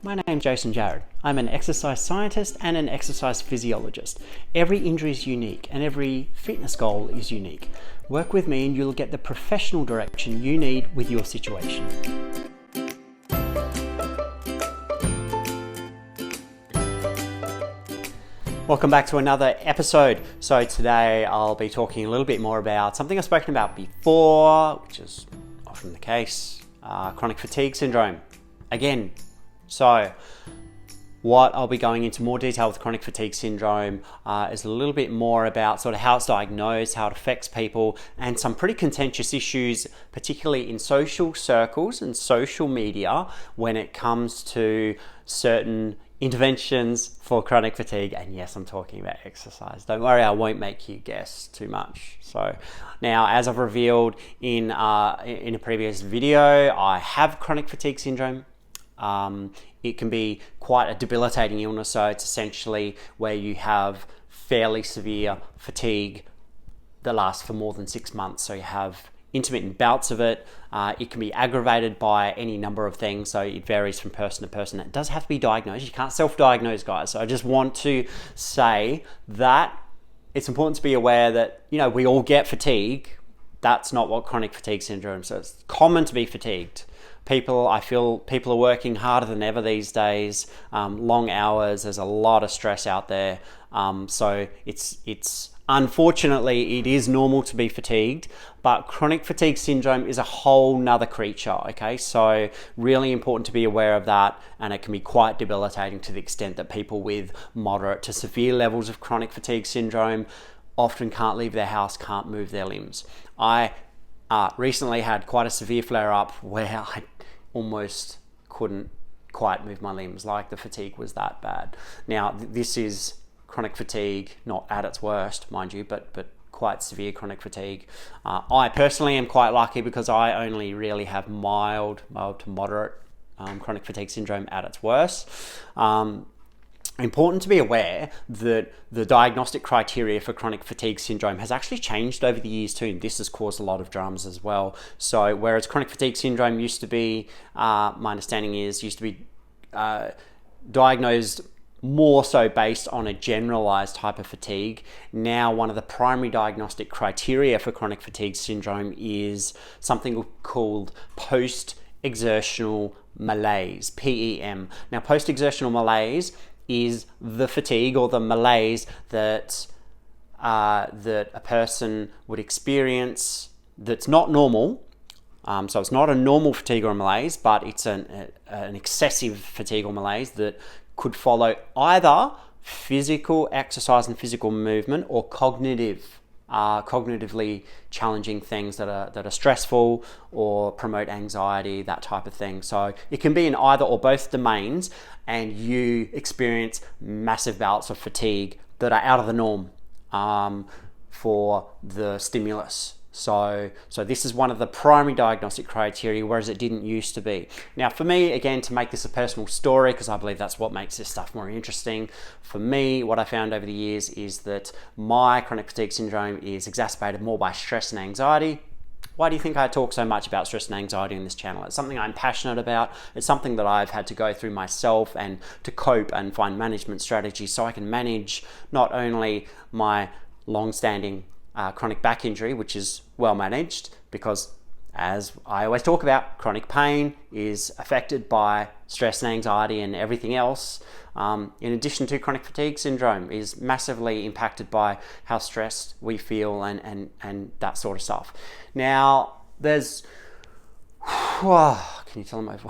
My name's Jason Jarrett. I'm an exercise scientist and an exercise physiologist. Every injury is unique and every fitness goal is unique. Work with me and you'll get the professional direction you need with your situation. Welcome back to another episode. So today I'll be talking a little bit more about something I've spoken about before, which is often the case, chronic fatigue syndrome. Again, so what I'll be going into more detail with chronic fatigue syndrome is a little bit more about sort of how it's diagnosed, how it affects people, and some pretty contentious issues, particularly in social circles and social media when it comes to certain interventions for chronic fatigue. And yes, I'm talking about exercise. Don't worry, I won't make you guess too much. So now, as I've revealed in a previous video, I have chronic fatigue syndrome. It can be quite a debilitating illness. So it's essentially where you have fairly severe fatigue that lasts for more than 6 months. So you have intermittent bouts of it. It can be aggravated by any number of things. So it varies from person to person. It does have to be diagnosed. You can't self-diagnose, guys. So I just want to say that it's important to be aware that, we all get fatigue. That's not what chronic fatigue syndrome is. So it's common to be fatigued. I feel people are working harder than ever these days, long hours, there's a lot of stress out there. So it's unfortunately, it is normal to be fatigued, but chronic fatigue syndrome is a whole nother creature, okay? So really important to be aware of that, and it can be quite debilitating to the extent that people with moderate to severe levels of chronic fatigue syndrome often can't leave their house, can't move their limbs. I recently had quite a severe flare-up where I almost couldn't quite move my limbs, like the fatigue was that bad. Now, this is chronic fatigue, not at its worst, mind you, but quite severe chronic fatigue. I personally am quite lucky because I only really have mild to moderate chronic fatigue syndrome at its worst. Important to be aware that the diagnostic criteria for chronic fatigue syndrome has actually changed over the years too. This has caused a lot of dramas as well. So whereas chronic fatigue syndrome used to be, my understanding is, diagnosed more so based on a generalized type of fatigue. Now, one of the primary diagnostic criteria for chronic fatigue syndrome is something called post-exertional malaise, PEM. Now, post-exertional malaise is the fatigue or the malaise that a person would experience that's not normal. So it's not a normal fatigue or malaise, but it's an excessive fatigue or malaise that could follow either physical exercise and physical movement or cognitively challenging things that are stressful or promote anxiety, that type of thing. So it can be in either or both domains, and you experience massive bouts of fatigue that are out of the norm for the stimulus. So this is one of the primary diagnostic criteria, whereas it didn't used to be. Now, for me, again, to make this a personal story, because I believe that's what makes this stuff more interesting, for me, what I found over the years is that my chronic fatigue syndrome is exacerbated more by stress and anxiety. Why do you think I talk so much about stress and anxiety in this channel? It's something I'm passionate about. It's something that I've had to go through myself and to cope and find management strategies so I can manage not only my long-standing chronic back injury, which is well managed, because as I always talk about, chronic pain is affected by stress and anxiety and everything else. In addition to chronic fatigue syndrome is massively impacted by how stressed we feel and that sort of stuff. Now, there's, can you tell them over?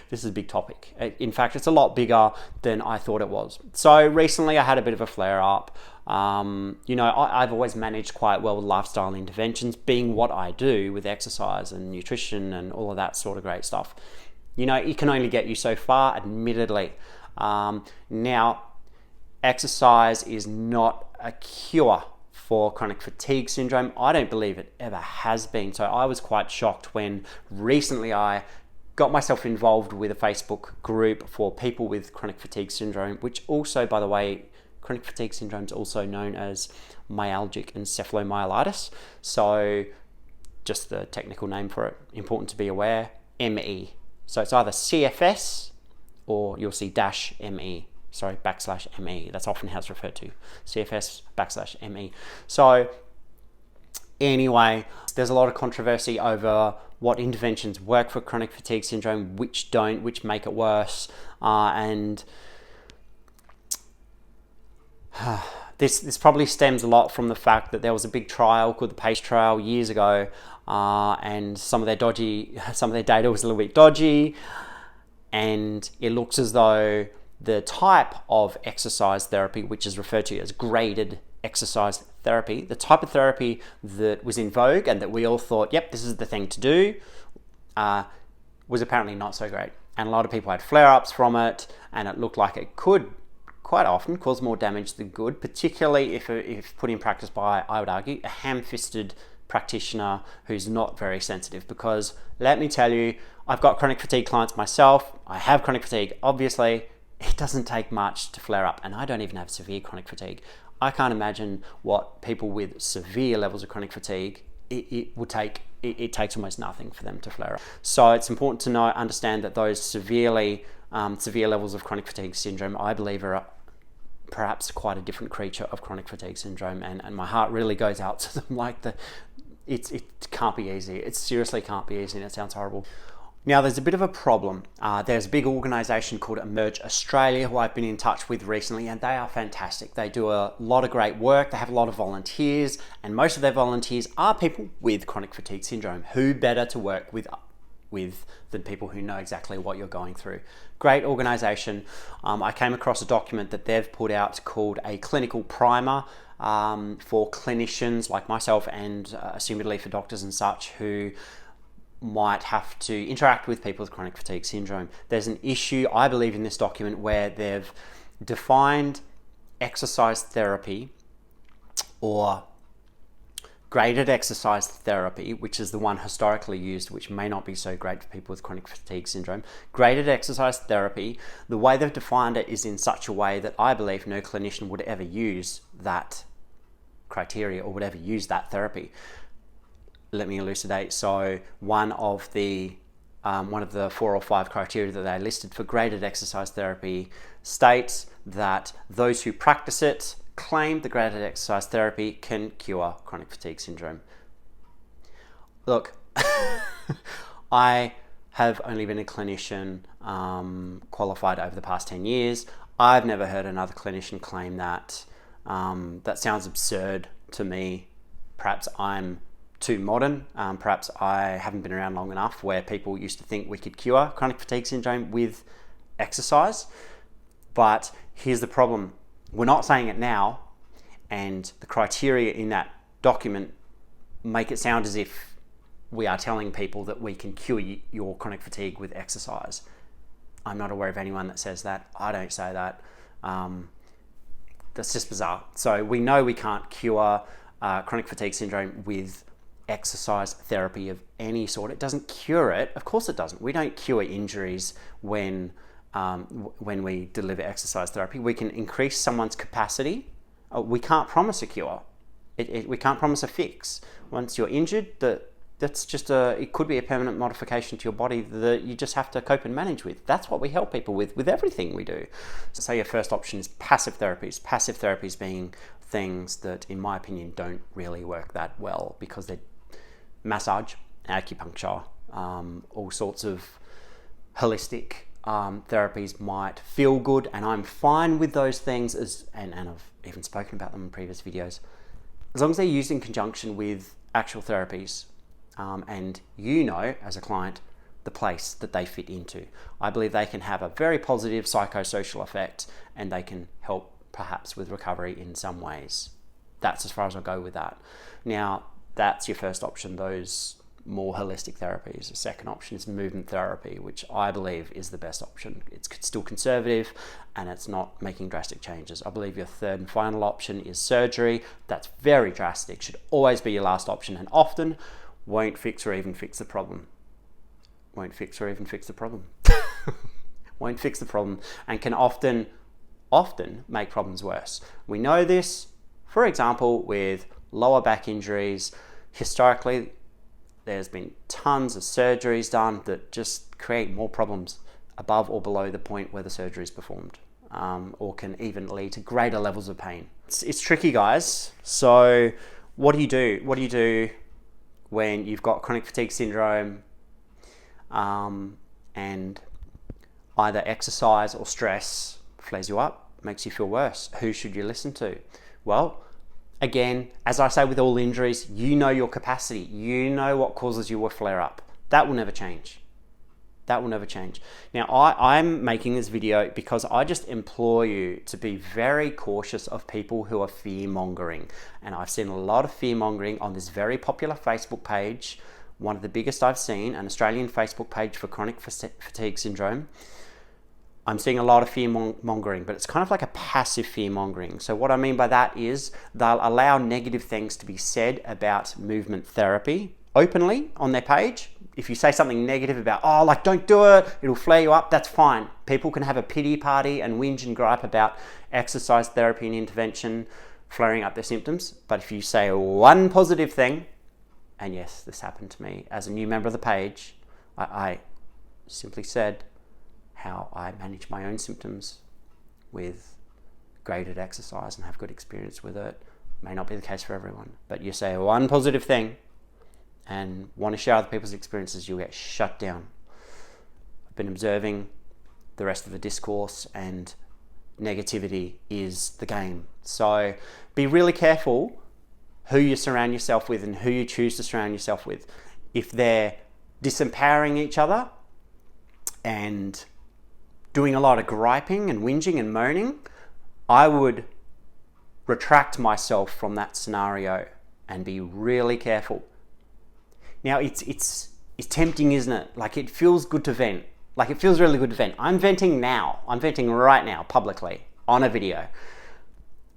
This is a big topic. In fact, it's a lot bigger than I thought it was. So recently I had a bit of a flare up. I've always managed quite well with lifestyle interventions, being what I do with exercise and nutrition and all of that sort of great stuff. It can only get you so far, admittedly. Now, exercise is not a cure for chronic fatigue syndrome. I don't believe it ever has been. So I was quite shocked when recently I got myself involved with a Facebook group for people with chronic fatigue syndrome, which also, by the way, chronic fatigue syndrome is also known as myalgic encephalomyelitis. So just the technical name for it, important to be aware, ME. So it's either CFS or you'll see -ME. Sorry, /ME. That's often how it's referred to. CFS /ME. So anyway, there's a lot of controversy over what interventions work for chronic fatigue syndrome, which don't, which make it worse. And this probably stems a lot from the fact that there was a big trial called the PACE trial years ago, and some of their data was a little bit dodgy, and it looks as though the type of exercise therapy, which is referred to as graded exercise therapy, the type of therapy that was in vogue and that we all thought, yep, this is the thing to do, was apparently not so great. And a lot of people had flare-ups from it, and it looked like it could quite often cause more damage than good, particularly if put in practice by, I would argue, a ham-fisted practitioner who's not very sensitive. Because let me tell you, I've got chronic fatigue clients myself. I have chronic fatigue, obviously. It doesn't take much to flare up, and I don't even have severe chronic fatigue. I can't imagine what people with severe levels of chronic fatigue, it takes almost nothing for them to flare up. So it's important to understand that those severe levels of chronic fatigue syndrome, I believe, are perhaps quite a different creature of chronic fatigue syndrome, and my heart really goes out to them. It can't be easy. It seriously can't be easy, and it sounds horrible. Now, there's a bit of a problem. There's a big organisation called Emergje Australia who I've been in touch with recently, and they are fantastic. They do a lot of great work. They have a lot of volunteers, and most of their volunteers are people with chronic fatigue syndrome. Who better to work with than people who know exactly what you're going through? Great organisation. I came across a document that they've put out called a clinical primer for clinicians like myself, and assumedly for doctors and such who might have to interact with people with chronic fatigue syndrome. There's an issue, I believe, in this document where they've defined exercise therapy or graded exercise therapy, which is the one historically used, which may not be so great for people with chronic fatigue syndrome. Graded exercise therapy, the way they've defined it is in such a way that I believe no clinician would ever use that criteria or would ever use that therapy. Let me elucidate. So one of the 4 or 5 criteria that they listed for graded exercise therapy states that those who practice it claim the graded exercise therapy can cure chronic fatigue syndrome. Look, I have only been a clinician qualified over the past 10 years. I've never heard another clinician claim that. That sounds absurd to me. Perhaps I'm too modern. Perhaps I haven't been around long enough where people used to think we could cure chronic fatigue syndrome with exercise. But here's the problem. We're not saying it now, and the criteria in that document make it sound as if we are telling people that we can cure your chronic fatigue with exercise. I'm not aware of anyone that says that. I don't say that. That's just bizarre. So we know we can't cure chronic fatigue syndrome with exercise therapy of any sort. It doesn't cure it. Of course it doesn't. We don't cure injuries when we deliver exercise therapy. We can increase someone's capacity. We can't promise a cure. We can't promise a fix. Once you're injured, that's just it could be a permanent modification to your body that you just have to cope and manage with. That's what we help people with everything we do. So say your first option is passive therapies. Passive therapies being things that, in my opinion, don't really work that well because they're massage, acupuncture, all sorts of holistic therapies might feel good, and I'm fine with those things, and I've even spoken about them in previous videos, as long as they're used in conjunction with actual therapies, and you know, as a client, the place that they fit into. I believe they can have a very positive psychosocial effect, and they can help perhaps with recovery in some ways. That's as far as I'll go with that. Now, that's your first option, those more holistic therapies. The second option is movement therapy, which I believe is the best option. It's still conservative and it's not making drastic changes. I believe your third and final option is surgery. That's very drastic, should always be your last option, and often won't fix or even fix the problem. Won't fix or even fix the problem. Won't fix the problem, and can often make problems worse. We know this, for example, with lower back injuries. Historically, There's been tons of surgeries done that just create more problems above or below the point where the surgery is performed, or can even lead to greater levels of pain. It's tricky, guys. So what do you do? What do you do when you've got chronic fatigue syndrome, and either exercise or stress flares you up, makes you feel worse? Who should you listen to? Well, again, as I say with all injuries, you know your capacity. You know what causes you a flare up. That will never change. That will never change. Now, I'm making this video because I just implore you to be very cautious of people who are fear-mongering. And I've seen a lot of fear-mongering on this very popular Facebook page, one of the biggest I've seen, an Australian Facebook page for chronic fatigue syndrome. I'm seeing a lot of fear-mongering, but it's kind of like a passive fear-mongering. So what I mean by that is they'll allow negative things to be said about movement therapy openly on their page. If you say something negative about, oh, like, don't do it, it'll flare you up, that's fine. People can have a pity party and whinge and gripe about exercise therapy and intervention flaring up their symptoms. But if you say one positive thing, and yes, this happened to me as a new member of the page, I simply said how I manage my own symptoms with graded exercise and have good experience with it. May not be the case for everyone, but you say one positive thing and want to share other people's experiences, you'll get shut down. I've been observing the rest of the discourse, and negativity is the game. So be really careful who you surround yourself with and who you choose to surround yourself with. If they're disempowering each other and doing a lot of griping and whinging and moaning, I would retract myself from that scenario and be really careful. Now, it's tempting, isn't it? Like, it feels good to vent. Like, it feels really good to vent. I'm venting now. I'm venting right now, publicly, on a video.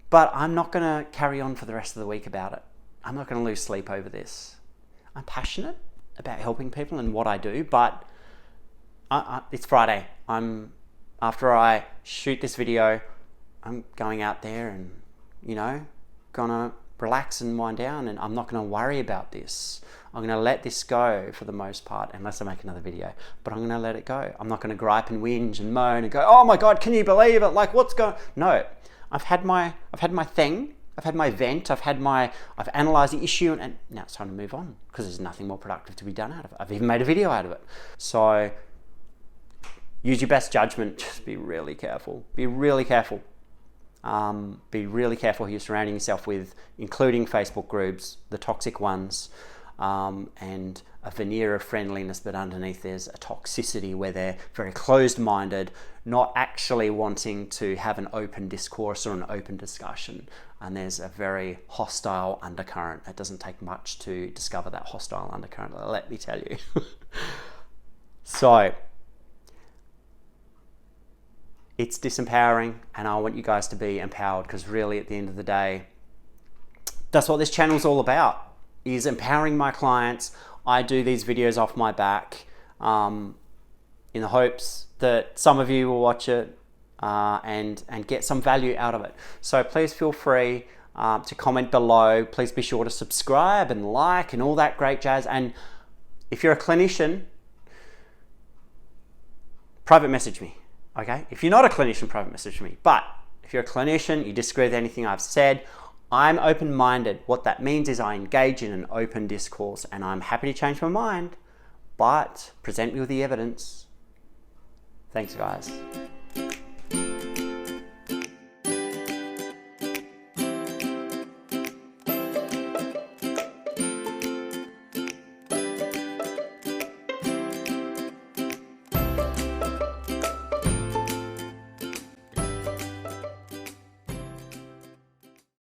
But I'm not going to carry on for the rest of the week about it. I'm not going to lose sleep over this. I'm passionate about helping people and what I do, but it's Friday. After I shoot this video, I'm going out there and, gonna relax and wind down, and I'm not gonna worry about this. I'm gonna let this go for the most part, unless I make another video, but I'm gonna let it go. I'm not gonna gripe and whinge and moan and go, oh my God, can you believe it? Like, what's going on? No, I've had my thing. I've had my vent. I've analyzed the issue, and now it's time to move on, because there's nothing more productive to be done out of it. I've even made a video out of it. So use your best judgment. Just be really careful. Be really careful. Be really careful who you're surrounding yourself with, including Facebook groups, the toxic ones, and a veneer of friendliness, but underneath there's a toxicity where they're very closed-minded, not actually wanting to have an open discourse or an open discussion. And there's a very hostile undercurrent. It doesn't take much to discover that hostile undercurrent, let me tell you. So it's disempowering, and I want you guys to be empowered, because really at the end of the day, that's what this channel is all about, is empowering my clients. I do these videos off my back in the hopes that some of you will watch it and get some value out of it. So please feel free to comment below. Please be sure to subscribe and like and all that great jazz. And if you're a clinician, private message me. Okay, if you're not a clinician, private message me. But if you're a clinician, you disagree with anything I've said, I'm open-minded. What that means is I engage in an open discourse, and I'm happy to change my mind, but present me with the evidence. Thanks, guys.